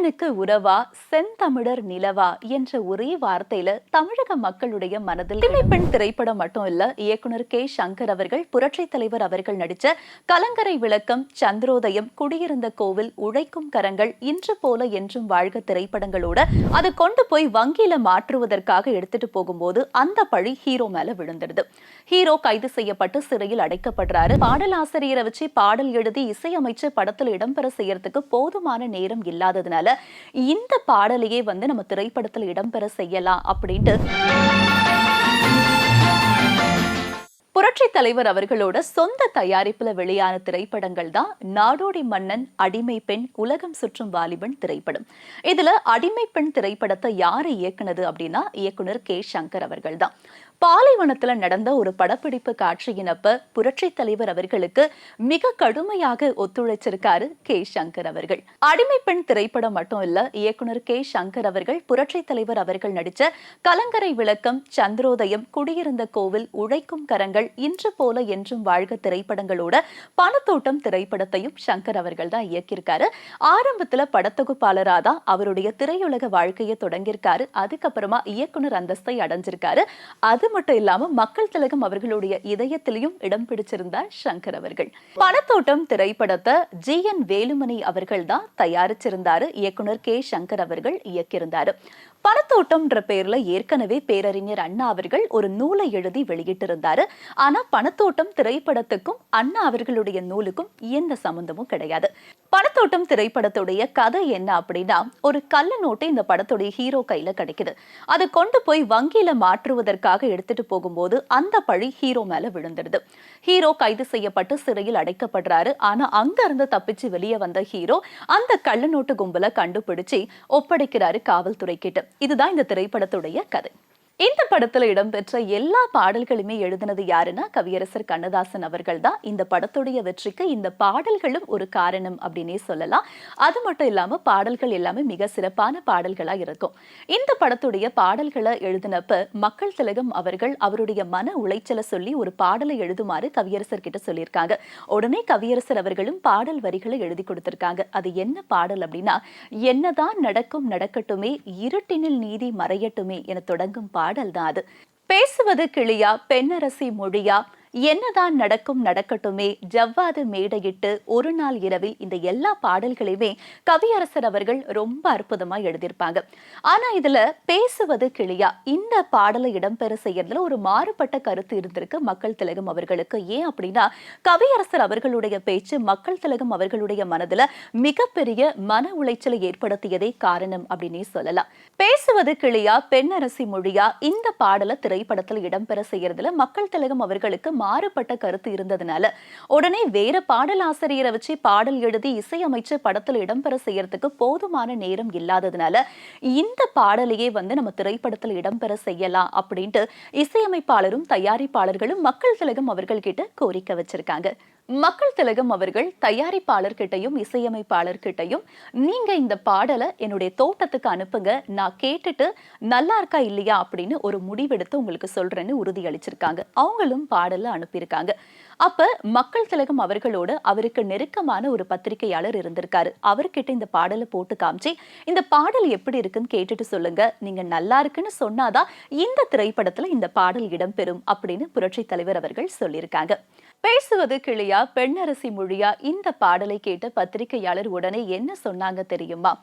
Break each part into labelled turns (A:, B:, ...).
A: சேரனுக்கு உறவா செந்தமிழர் நிலவா என்ற ஒரே வார்த்தையில தமிழக மக்களுடைய மனதில் பெண் திரைப்படம் மட்டும் இல்ல, இயக்குனர் கே சங்கர் அவர்கள், புரட்சி தலைவர் அவர்கள் நடிச்ச கலங்கரை விளக்கம், சந்திரோதயம், குடியிருந்த கோவில், உழைக்கும் கரங்கள், இன்று போல என்றும் வாழ்க திரைப்படங்களோட அதை கொண்டு போய் வங்கியில மாற்றுவதற்காக எடுத்துட்டு போகும்போது அந்த பழி ஹீரோ மேல விழுந்துடுது. ஹீரோ கைது செய்யப்பட்டு சிறையில் அடைக்கப்படுறாரு. பாடலாசிரியரை வச்சு பாடல் எழுதி இசையமைச்சு படத்தில் இடம்பெற செய்யறதுக்கு போதுமான நேரம் இல்லாததுனால இந்த பாடலையே நம்ம திரைப்படத்தில் இடம்பெற செய்யலாம் அப்படின்ட்டு புரட்சி தலைவர் அவர்களோட சொந்த தயாரிப்புல வெளியான திரைப்படங்கள் தான் நாடோடி மன்னன், அடிமை பெண், உலகம் சுற்றும் வாலிபன் திரைப்படம். இதுல அடிமை பெண் திரைப்படத்தை யாரு இயக்குனது அப்படின்னா இயக்குனர் கே சங்கர் அவர்கள் தான். பாலைவனத்துல நடந்த ஒரு படப்பிடிப்பு காட்சியினப்ப புரட்சி தலைவர் அவர்களுக்கு மிக கடுமையாக ஒத்துழைச்சிருக்காரு கே சங்கர் அவர்கள். அடிமை பெண் திரைப்படம் மட்டும் இல்ல, இயக்குனர் கே சங்கர் அவர்கள், புரட்சி தலைவர் அவர்கள் நடிச்ச கலங்கரை விளக்கம், சந்திரோதயம், குடியிருந்த கோவில், உழைக்கும் கரங்கள், இன்று போல என்றும் வாழ்க திரைப்படங்களோட பணத்தோட்டம் திரைப்படத்தையும் சங்கர் அவர்கள் தான் இயக்கியிருக்காரு. ஆரம்பத்துல படத்தொகுப்பாளரா தான் அவருடைய திரையுலக வாழ்க்கையை தொடங்கியிருக்காரு. அதுக்கப்புறமா இயக்குனர் அந்தஸ்தை அடைஞ்சிருக்காரு. அது மட்டும் இல்லாம மக்கள் திலகம் அவர்களுடைய இதயத்திலையும் இடம் பிடிச்சிருந்தார் சங்கர் அவர்கள். பணத்தோட்டம் திரைப்படத்தை ஜி.என். வேலுமணி அவர்கள் தான் தயாரிச்சிருந்தாரு. இயக்குனர் கே சங்கர் அவர்கள் இயக்கியிருந்தாரு. பணத்தோட்டம்ன்ற பேர்ல ஏற்கனவே பேரறிஞர் அண்ணா அவர்கள் ஒரு நூலை எழுதி வெளியிட்டிருந்தாரு. ஆனா பணத்தோட்டம் திரைப்படத்துக்கும் அண்ணா அவர்களுடைய நூலுக்கும் எந்த சம்பந்தமும் கிடையாது. பணத்தோட்டம் திரைப்படத்துடைய கதை என்ன அப்படின்னா, ஒரு கள்ள நோட்டு இந்த படத்துடைய ஹீரோ கையில கிடைக்குது. அதை கொண்டு போய் வங்கியில மாற்றுவதற்காக எடுத்துட்டு போகும்போது அந்த பழி ஹீரோ மேல விழுந்துடுது. ஹீரோ கைது செய்யப்பட்டு சிறையில் அடைக்கப்படுறாரு. ஆனா அங்க இருந்து தப்பிச்சு வெளியே வந்த ஹீரோ அந்த கள்ள நோட்டு கும்பலை கண்டுபிடிச்சு ஒப்படைக்கிறாரு காவல்துறை கிட்ட. இதுதான் இந்த திரைப்படத்துடைய கதை. இந்த படத்துல இடம்பெற்ற எல்லா பாடல்களுமே எழுதினது யாருன்னா கவியரசர் கண்ணதாசன் அவர்கள் தான். இந்த படத்துடைய வெற்றிக்கு இந்த பாடல்களும் ஒரு காரணம் அப்படின்னே சொல்லலாம். அது மட்டும் இல்லாம பாடல்கள் எல்லாமே மிக சிறப்பான பாடல்களா இருக்கும். இந்த படத்துடைய பாடல்களை எழுதினப்ப மக்கள் திலகம் அவர்கள் அவருடைய மன உளைச்சலை சொல்லி ஒரு பாடலை எழுதுமாறு கவியரசர் கிட்ட சொல்லியிருக்காங்க. உடனே கவியரசர் அவர்களும் பாடல் வரிகளை எழுதி கொடுத்திருக்காங்க. அது என்ன பாடல் அப்படின்னா, என்னதான் நடக்கும் நடக்கட்டுமே, இருட்டினில் நீதி மறையட்டுமே என தொடங்கும் பாடல் தான் அது. பேசுவது கிளியா, பெண்ணரசி மொழியா, என்னதான் நடக்கும் நடக்கட்டுமே, ஜவ்வாது மேடையிட்டு, ஒரு நாள் இரவில், இந்த எல்லா பாடல்களையுமே கவியரசர் அவர்கள் ரொம்ப அற்புதமா எழுதியிருப்பாங்க. ஆனா இதுல பேசுவது கிளியா இந்த பாடலை இடம்பெற செய்யறதுல ஒரு மாறுபட்ட கருத்து இருந்திருக்கு மக்கள் திலகம் அவர்களுக்கு. ஏன் அப்படின்னா, கவியரசர் அவர்களுடைய பேச்சு மக்கள் திலகம் அவர்களுடைய மனதுல மிகப்பெரிய மன உளைச்சலை ஏற்படுத்தியதே காரணம் அப்படின்னே சொல்லலாம். பேசுவது கிளியா, பெண்ணரசி மொழியா இந்த பாடலை திரைப்படத்தில் இடம்பெற செய்யறதுல மக்கள் திலகம் அவர்களுக்கு மாறுபட்ட கருத்து இருந்ததுனால உடனே வேற பாடலாசிரியரை வச்சு பாடல் எழுதி இசையமைச்சு படத்தில் இடம்பெற செய்யறதுக்கு போதுமான நேரம் இல்லாததுனால இந்த பாடலையே நம்ம திரைப்படத்தில் இடம்பெற செய்யலாம் அப்படின்ட்டு இசையமைப்பாளரும் தயாரிப்பாளர்களும் மக்கள் திலகம் அவர்கள் கிட்ட கோரிக்கை வச்சிருக்காங்க. மக்கள் திலகம் அவர்கள் தயாரிப்பாளர்கிட்டையும் இசையமைப்பாளர்கிட்டையும் நீங்க இந்த பாடலை என்னுடைய தோட்டத்துக்கு அனுப்புங்க, நான் கேட்டுட்டு நல்லா இருக்கா இல்லையா அப்படின்னு ஒரு முடிவெடுத்து உங்களுக்கு சொல்றேன்னு உறுதி அளிச்சிருக்காங்க. அவங்களும் பாடலை அனுப்பியிருக்காங்க. அப்ப மக்கள் திலகம் அவர்களோட அவருக்கு நெருக்கமான ஒரு பத்திரிகையாளர் இருந்திருக்காரு. அவர்கிட்ட இந்த பாடலை போட்டு காமிச்சு இந்த பாடல் எப்படி இருக்குன்னு கேட்டுட்டு சொல்லுங்க, நீங்க நல்லா இருக்குன்னு சொன்னாதான் இந்த திரைப்படத்துல இந்த பாடல் இடம்பெறும் அப்படின்னு புரட்சி தலைவர் அவர்கள் சொல்லியிருக்காங்க. பேசுவது கிளியா, பெண்ணரசி மொழியா இந்த பாடலை கேட்ட பத்திரிகையாளர் உடனே என்ன சொன்னாங்க தெரியுமா?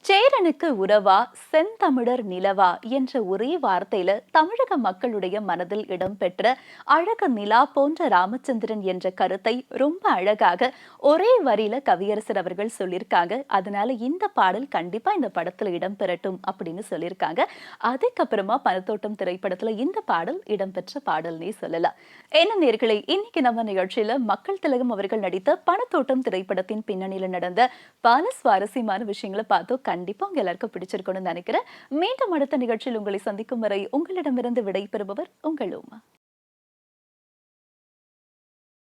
A: சேரனுக்கு உறவா செந்தமிழர் நிலவா என்ற ஒரே வார்த்தையில தமிழக மக்களுடைய மனதில் இடம்பெற்ற அழகு நிலா போன்ற ராமச்சந்திரன் என்ற கருத்தை ரொம்ப அழகாக ஒரே வரியில கவியரசர் அவர்கள் சொல்லியிருக்காங்க. அதனால இந்த பாடல் கண்டிப்பா இந்த படத்துல இடம்பெறட்டும் அப்படின்னு சொல்லியிருக்காங்க. அதுக்கப்புறமா பணத்தோட்டம் திரைப்படத்துல இந்த பாடல் இடம்பெற்ற பாடல்னே சொல்லலாம். என்ன நேயர்களே, இன்னைக்கு நம்ம நிகழ்ச்சியில மக்கள் திலகம் அவர்கள் நடித்த பணத்தோட்டம் திரைப்படத்தின் பின்னணியில நடந்த பல சுவாரஸ்யமான விஷயங்களை பார்த்தோம். கண்டிப்பா உங்க எல்லாருக்கும் பிடிச்சிருக்கணும்னு நினைக்கிறேன். மீண்டும் அடுத்த நிகழ்ச்சியில் உங்களை சந்திக்கும் வரை உங்களிடமிருந்து விடை பெறுபவர் உங்கள் உமா.